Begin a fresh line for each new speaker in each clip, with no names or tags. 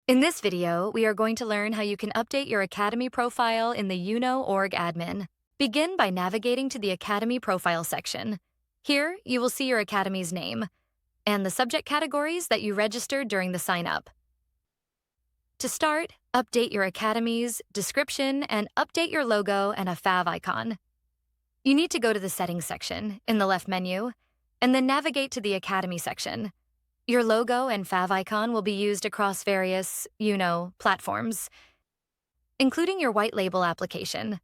In this video, we are going to learn how you can update your Academy profile in the Yuno Org Admin. Begin by navigating to the Academy profile section. Here, you will see your Academy's name and the subject categories that you registered during the sign-up. To start, update your Academy's description and update your logo and a fav icon. You need to go to the Settings section in the left menu and then navigate to the Academy section. Your logo and fav icon will be used across various, platforms, including your white label application.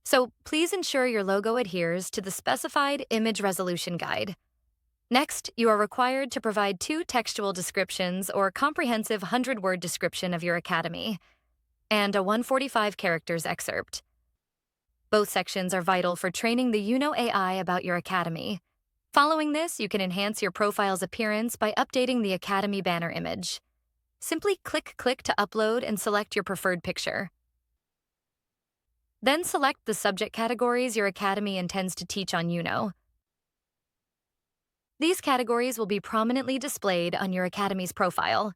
So please ensure your logo adheres to the specified image resolution guide. Next, you are required to provide 2 textual descriptions or comprehensive 100-word description of your Academy, and a 145 characters excerpt. Both sections are vital for training the Yuno AI about your Academy. Following this, you can enhance your profile's appearance by updating the Academy banner image. Simply click to upload and select your preferred picture. Then select the subject categories your Academy intends to teach on Yuno. These categories will be prominently displayed on your Academy's profile.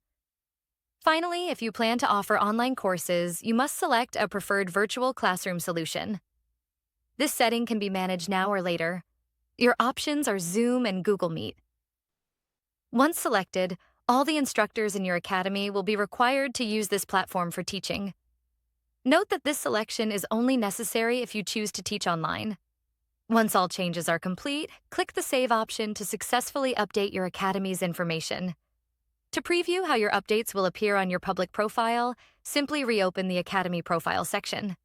Finally, if you plan to offer online courses, you must select a preferred virtual classroom solution. This setting can be managed now or later. Your options are Zoom and Google Meet. Once selected, all the instructors in your Academy will be required to use this platform for teaching. Note that this selection is only necessary if you choose to teach online. Once all changes are complete, click the Save option to successfully update your Academy's information. To preview how your updates will appear on your public profile, simply reopen the Academy profile section.